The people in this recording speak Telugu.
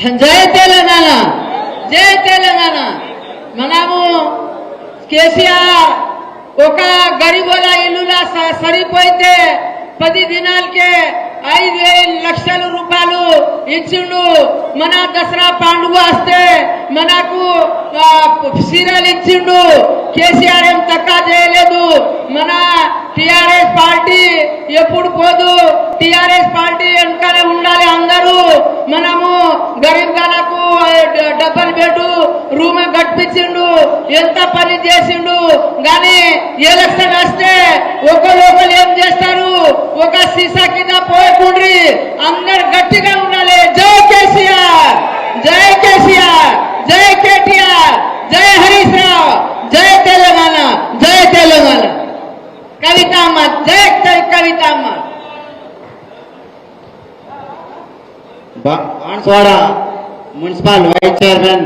జై తెలంగాణ, జై తెలంగాణ. మనము కేసీఆర్ ఒక గరీబుల ఇల్లులా సరిపోయితే 10 దినాలకే 5,000 లక్షల రూపాయలు ఇచ్చిండు. మన దసరా పండుగ వస్తే మనకు సీరియల్ ఇచ్చిండు. కేసీఆర్ ఏం తక్కువ చేయలేదు. మన టిఆర్ఎస్ పార్టీ ఎప్పుడు పోదు, టిఆర్ఎస్ పార్టీ వెనుకనే ఉండాలి అందరూ. మనము గరీబ్ గాలకు డబల్ బెడ్ రూమ్ కట్టించిండు, ఎంత పని చేసిండు. కానీ ఎలక్షన్ వస్తే ఒకరు ఏం చేస్తారు, ఒక సీసా కింద పోయకుండ్రి, అందరు గట్టిగా ఉండాలి. జై కేసీఆర్, జై కేసీఆర్, జై కేటీఆర్, జై హరీష్ రావు, జై తెలంగాణ, జై తెలంగాణ. కవితమ్మ, జై కవితమ్మ. Banswada municipal vice chairman